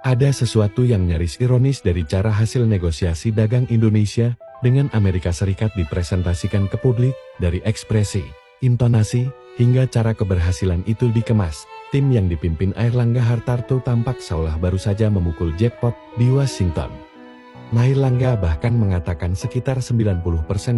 Ada sesuatu yang nyaris ironis dari cara hasil negosiasi dagang Indonesia dengan Amerika Serikat dipresentasikan ke publik, dari ekspresi, intonasi, hingga cara keberhasilan itu dikemas. Tim yang dipimpin Airlangga Hartarto tampak seolah baru saja memukul jackpot di Washington. Airlangga bahkan mengatakan sekitar 90%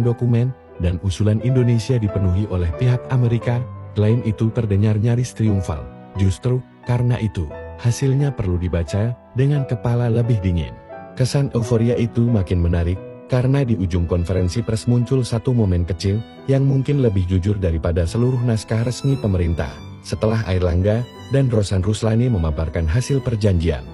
dokumen dan usulan Indonesia dipenuhi oleh pihak Amerika. Klaim itu terdengar nyaris triumfal. Justru karena itu, hasilnya perlu dibaca dengan kepala lebih dingin. Kesan euforia itu makin menarik, karena di ujung konferensi pers muncul satu momen kecil, yang mungkin lebih jujur daripada seluruh naskah resmi pemerintah. Setelah Airlangga dan Rosan Ruslani memaparkan hasil perjanjian,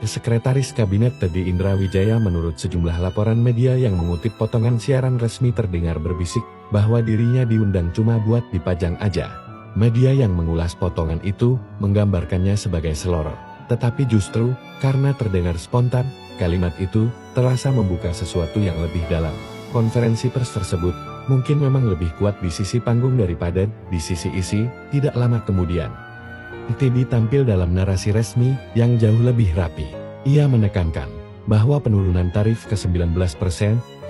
Sekretaris Kabinet Teddy Indra Wijaya menurut sejumlah laporan media yang mengutip potongan siaran resmi terdengar berbisik, bahwa dirinya diundang cuma buat dipajang aja. Media yang mengulas potongan itu, menggambarkannya sebagai seloroh. Tetapi justru, karena terdengar spontan, kalimat itu terasa membuka sesuatu yang lebih dalam. Konferensi pers tersebut mungkin memang lebih kuat di sisi panggung daripada di sisi isi. Tidak lama kemudian, Teddy tampil dalam narasi resmi yang jauh lebih rapi. Ia menekankan bahwa penurunan tarif ke 19%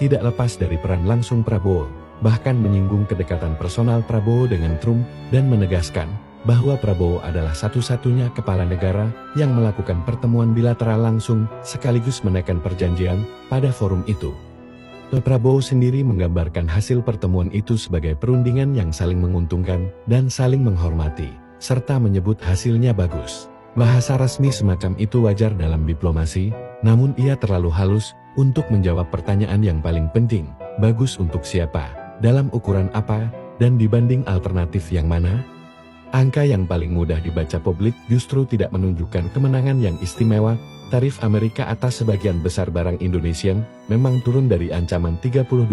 tidak lepas dari peran langsung Prabowo, bahkan menyinggung kedekatan personal Prabowo dengan Trump, dan menegaskan bahwa Prabowo adalah satu-satunya kepala negara yang melakukan pertemuan bilateral langsung sekaligus menaikkan perjanjian pada forum itu. Prabowo sendiri menggambarkan hasil pertemuan itu sebagai perundingan yang saling menguntungkan dan saling menghormati, serta menyebut hasilnya bagus. Bahasa resmi semacam itu wajar dalam diplomasi, namun ia terlalu halus untuk menjawab pertanyaan yang paling penting, bagus untuk siapa, dalam ukuran apa, dan dibanding alternatif yang mana? Angka yang paling mudah dibaca publik justru tidak menunjukkan kemenangan yang istimewa. Tarif Amerika atas sebagian besar barang Indonesia memang turun dari ancaman 32%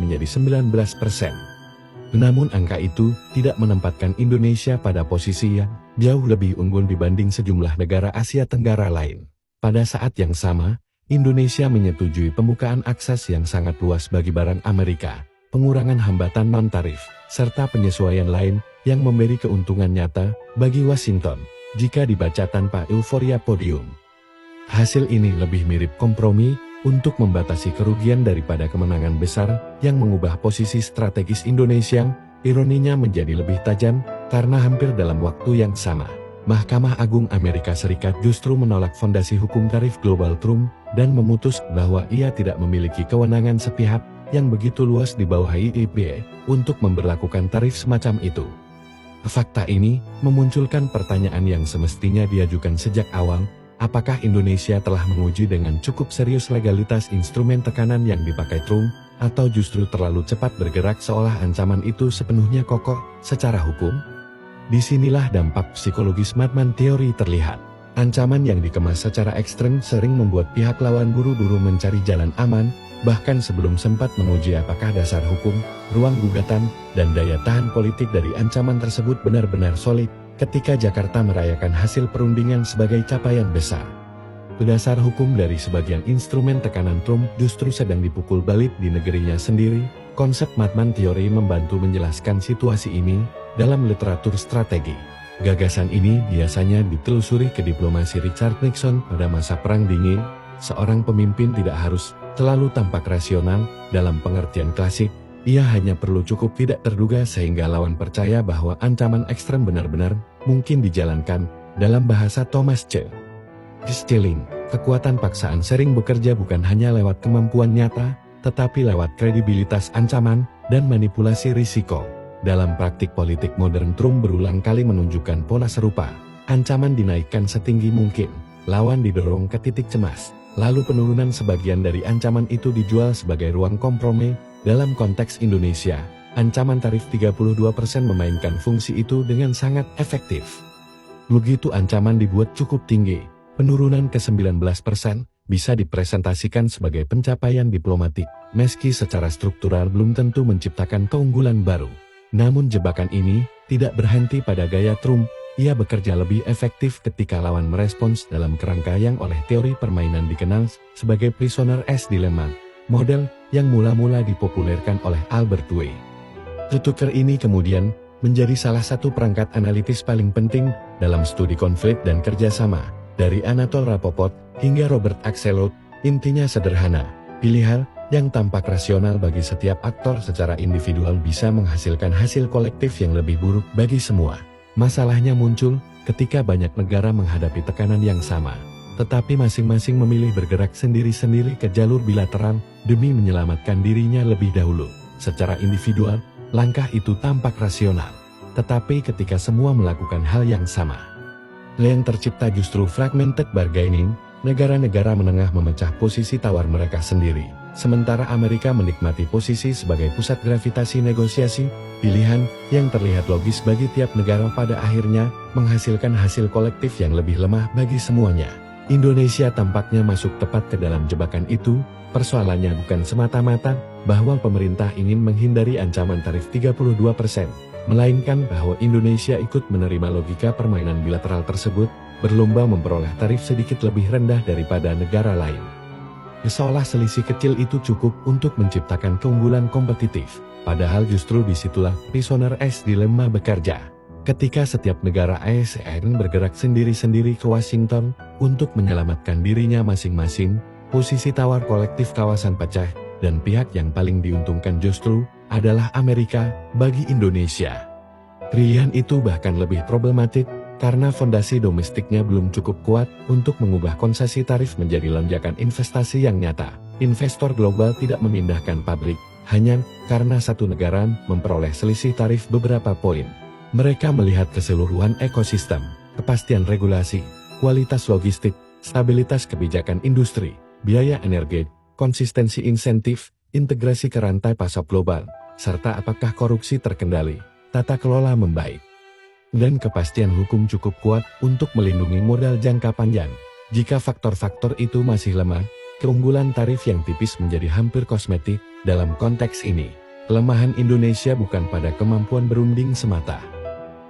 menjadi 19%. Namun angka itu tidak menempatkan Indonesia pada posisi yang jauh lebih unggul dibanding sejumlah negara Asia Tenggara lain. Pada saat yang sama, Indonesia menyetujui pembukaan akses yang sangat luas bagi barang Amerika, pengurangan hambatan non-tarif, serta penyesuaian lain yang memberi keuntungan nyata bagi Washington, jika dibaca tanpa euforia podium. Hasil ini lebih mirip kompromi untuk membatasi kerugian daripada kemenangan besar yang mengubah posisi strategis Indonesia. Ironinya menjadi lebih tajam karena hampir dalam waktu yang sama, Mahkamah Agung Amerika Serikat justru menolak fondasi hukum tarif global Trump dan memutus bahwa ia tidak memiliki kewenangan sepihak yang begitu luas di bawah IEP untuk memberlakukan tarif semacam itu. Fakta ini memunculkan pertanyaan yang semestinya diajukan sejak awal. Apakah Indonesia telah menguji dengan cukup serius legalitas instrumen tekanan yang dipakai Trump, atau justru terlalu cepat bergerak seolah ancaman itu sepenuhnya kokoh secara hukum? Disinilah dampak psikologis Madman teori terlihat. Ancaman yang dikemas secara ekstrem sering membuat pihak lawan buru-buru mencari jalan aman, bahkan sebelum sempat menguji apakah dasar hukum, ruang gugatan, dan daya tahan politik dari ancaman tersebut benar-benar solid. Ketika Jakarta merayakan hasil perundingan sebagai capaian besar, dasar hukum dari sebagian instrumen tekanan Trump justru sedang dipukul balik di negerinya sendiri. Konsep Madman teori membantu menjelaskan situasi ini dalam literatur strategi. Gagasan ini biasanya ditelusuri ke diplomasi Richard Nixon pada masa Perang Dingin. Seorang pemimpin tidak harus selalu tampak rasional dalam pengertian klasik. Ia hanya perlu cukup tidak terduga sehingga lawan percaya bahwa ancaman ekstrem benar-benar mungkin dijalankan. Dalam bahasa Thomas C. Schelling, kekuatan paksaan sering bekerja bukan hanya lewat kemampuan nyata, tetapi lewat kredibilitas ancaman dan manipulasi risiko. Dalam praktik politik modern, Trump berulang kali menunjukkan pola serupa. Ancaman dinaikkan setinggi mungkin, lawan didorong ke titik cemas, lalu penurunan sebagian dari ancaman itu dijual sebagai ruang kompromi. Dalam konteks Indonesia, ancaman tarif 32% memainkan fungsi itu dengan sangat efektif. Begitu ancaman dibuat cukup tinggi, penurunan ke 19% bisa dipresentasikan sebagai pencapaian diplomatik, meski secara struktural belum tentu menciptakan keunggulan baru. Namun jebakan ini tidak berhenti pada gaya Trump. Ia bekerja lebih efektif ketika lawan merespons dalam kerangka yang oleh teori permainan dikenal sebagai prisoner as dilemma, model yang mula-mula dipopulerkan oleh Albert Way. Tutur ini kemudian menjadi salah satu perangkat analitis paling penting dalam studi konflik dan kerjasama. Dari Anatol Rapoport hingga Robert Axelrod, intinya sederhana. Pilihan yang tampak rasional bagi setiap aktor secara individual bisa menghasilkan hasil kolektif yang lebih buruk bagi semua. Masalahnya muncul ketika banyak negara menghadapi tekanan yang sama, tetapi masing-masing memilih bergerak sendiri-sendiri ke jalur bilateral demi menyelamatkan dirinya lebih dahulu. Secara individual, langkah itu tampak rasional. Tetapi ketika semua melakukan hal yang sama, yang tercipta justru fragmented bargaining. Negara-negara menengah memecah posisi tawar mereka sendiri, sementara Amerika menikmati posisi sebagai pusat gravitasi negosiasi. Pilihan yang terlihat logis bagi tiap negara pada akhirnya menghasilkan hasil kolektif yang lebih lemah bagi semuanya. Indonesia tampaknya masuk tepat ke dalam jebakan itu. Persoalannya bukan semata-mata bahwa pemerintah ingin menghindari ancaman tarif 32%, melainkan bahwa Indonesia ikut menerima logika permainan bilateral tersebut, berlomba memperoleh tarif sedikit lebih rendah daripada negara lain. Seolah selisih kecil itu cukup untuk menciptakan keunggulan kompetitif, padahal justru disitulah prisoner S dilema bekerja. Ketika setiap negara ASEAN bergerak sendiri-sendiri ke Washington untuk menyelamatkan dirinya masing-masing, posisi tawar kolektif kawasan pecah, dan pihak yang paling diuntungkan justru adalah Amerika bagi Indonesia. Pilihan itu bahkan lebih problematik, karena fondasi domestiknya belum cukup kuat untuk mengubah konsesi tarif menjadi lonjakan investasi yang nyata. Investor global tidak memindahkan pabrik, hanya karena satu negara memperoleh selisih tarif beberapa poin. Mereka melihat keseluruhan ekosistem, kepastian regulasi, kualitas logistik, stabilitas kebijakan industri, biaya energi, konsistensi insentif, integrasi ke rantai pasok global, serta apakah korupsi terkendali, tata kelola membaik, dan kepastian hukum cukup kuat untuk melindungi modal jangka panjang. Jika faktor-faktor itu masih lemah, keunggulan tarif yang tipis menjadi hampir kosmetik. Dalam konteks ini, kelemahan Indonesia bukan pada kemampuan berunding semata,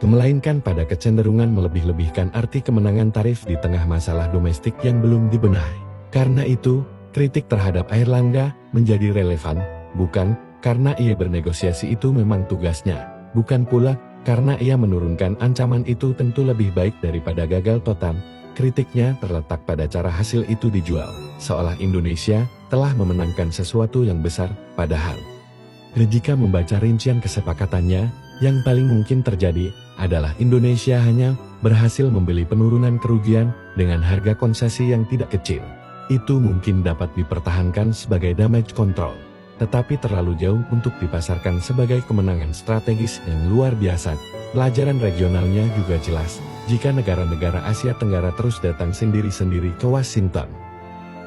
melainkan pada kecenderungan melebih-lebihkan arti kemenangan tarif di tengah masalah domestik yang belum dibenahi. Karena itu, kritik terhadap Airlangga menjadi relevan, bukan karena ia bernegosiasi itu memang tugasnya, bukan pula karena ia menurunkan ancaman itu tentu lebih baik daripada gagal total. Kritiknya terletak pada cara hasil itu dijual, seolah Indonesia telah memenangkan sesuatu yang besar, padahal jika membaca rincian kesepakatannya, yang paling mungkin terjadi adalah Indonesia hanya berhasil membeli penurunan kerugian dengan harga konsesi yang tidak kecil. Itu mungkin dapat dipertahankan sebagai damage control, tetapi terlalu jauh untuk dipasarkan sebagai kemenangan strategis yang luar biasa. Pelajaran regionalnya juga jelas, jika negara-negara Asia Tenggara terus datang sendiri-sendiri ke Washington,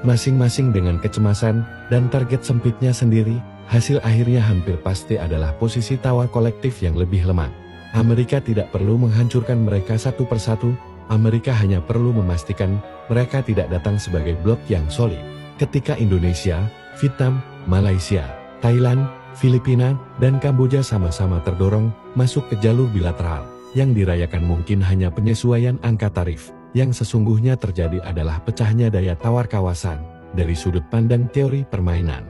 masing-masing dengan kecemasan dan target sempitnya sendiri, hasil akhirnya hampir pasti adalah posisi tawar kolektif yang lebih lemah. Amerika tidak perlu menghancurkan mereka satu persatu, Amerika hanya perlu memastikan mereka tidak datang sebagai blok yang solid. Ketika Indonesia, Vietnam, Malaysia, Thailand, Filipina, dan Kamboja sama-sama terdorong masuk ke jalur bilateral, yang dirayakan mungkin hanya penyesuaian angka tarif, yang sesungguhnya terjadi adalah pecahnya daya tawar kawasan, dari sudut pandang teori permainan.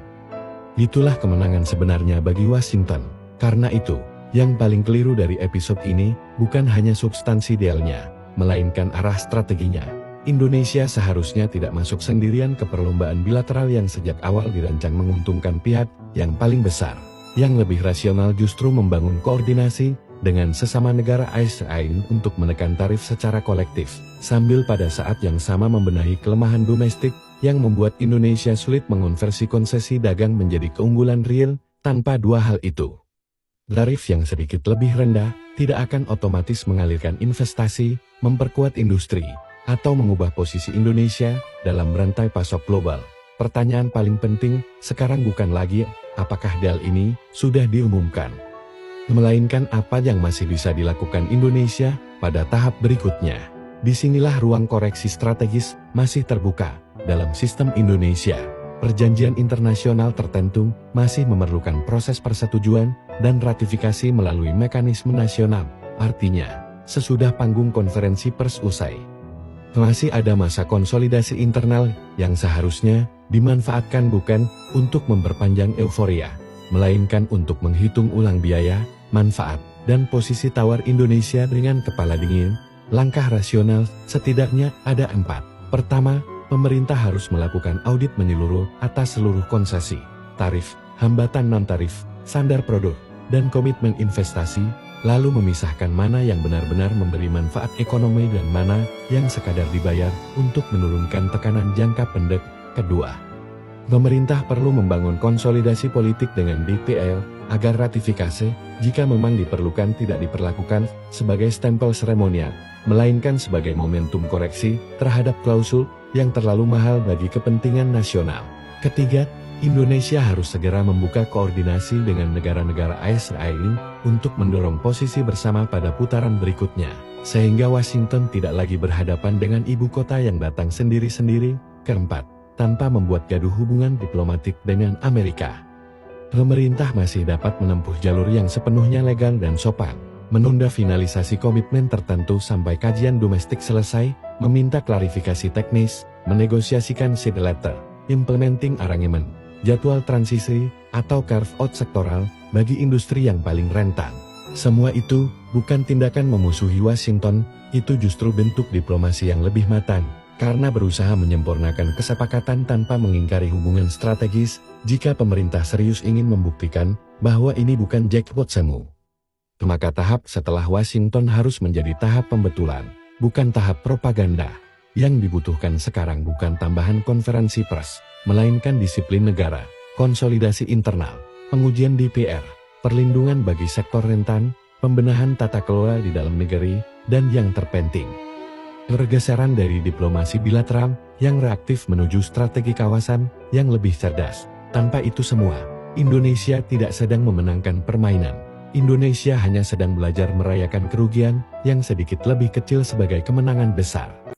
Itulah kemenangan sebenarnya bagi Washington. Karena itu, yang paling keliru dari episode ini, bukan hanya substansi dealnya, melainkan arah strateginya. Indonesia seharusnya tidak masuk sendirian ke perlombaan bilateral yang sejak awal dirancang menguntungkan pihak yang paling besar. Yang lebih rasional justru membangun koordinasi dengan sesama negara ASEAN untuk menekan tarif secara kolektif, sambil pada saat yang sama membenahi kelemahan domestik yang membuat Indonesia sulit mengonversi konsesi dagang menjadi keunggulan real. Tanpa dua hal itu, tarif yang sedikit lebih rendah tidak akan otomatis mengalirkan investasi, memperkuat industri, atau mengubah posisi Indonesia dalam rantai pasok global. Pertanyaan paling penting sekarang bukan lagi apakah deal ini sudah diumumkan, melainkan apa yang masih bisa dilakukan Indonesia pada tahap berikutnya. Disinilah ruang koreksi strategis masih terbuka dalam sistem Indonesia. Perjanjian internasional tertentu masih memerlukan proses persetujuan dan ratifikasi melalui mekanisme nasional. Artinya, sesudah panggung konferensi pers usai, masih ada masa konsolidasi internal yang seharusnya dimanfaatkan bukan untuk memperpanjang euforia, melainkan untuk menghitung ulang biaya, manfaat, dan posisi tawar Indonesia dengan kepala dingin. Langkah rasional setidaknya ada 4. Pertama, pemerintah harus melakukan audit menyeluruh atas seluruh konsesi, tarif, hambatan non-tarif, standar produk, dan komitmen investasi, lalu memisahkan mana yang benar-benar memberi manfaat ekonomi dan mana yang sekadar dibayar untuk menurunkan tekanan jangka pendek. Kedua, pemerintah perlu membangun konsolidasi politik dengan DPR agar ratifikasi, jika memang diperlukan, tidak diperlakukan sebagai stempel seremonial, melainkan sebagai momentum koreksi terhadap klausul yang terlalu mahal bagi kepentingan nasional. Ketiga, Indonesia harus segera membuka koordinasi dengan negara-negara ASEAN untuk mendorong posisi bersama pada putaran berikutnya, sehingga Washington tidak lagi berhadapan dengan ibu kota yang datang sendiri-sendiri. Keempat, tanpa membuat gaduh hubungan diplomatik dengan Amerika, pemerintah masih dapat menempuh jalur yang sepenuhnya legal dan sopan, menunda finalisasi komitmen tertentu sampai kajian domestik selesai, meminta klarifikasi teknis, menegosiasikan seed letter, implementing arrangement, jadwal transisi, atau carve-out sektoral bagi industri yang paling rentan. Semua itu bukan tindakan memusuhi Washington, itu justru bentuk diplomasi yang lebih matang, karena berusaha menyempurnakan kesepakatan tanpa mengingkari hubungan strategis. Jika pemerintah serius ingin membuktikan bahwa ini bukan jackpot semu, maka tahap setelah Washington harus menjadi tahap pembetulan, bukan tahap propaganda. Yang dibutuhkan sekarang bukan tambahan konferensi pers, melainkan disiplin negara, konsolidasi internal, pengujian DPR, perlindungan bagi sektor rentan, pembenahan tata kelola di dalam negeri, dan yang terpenting, pergeseran dari diplomasi bilateral yang reaktif menuju strategi kawasan yang lebih cerdas. Tanpa itu semua, Indonesia tidak sedang memenangkan permainan. Indonesia hanya sedang belajar merayakan kerugian yang sedikit lebih kecil sebagai kemenangan besar.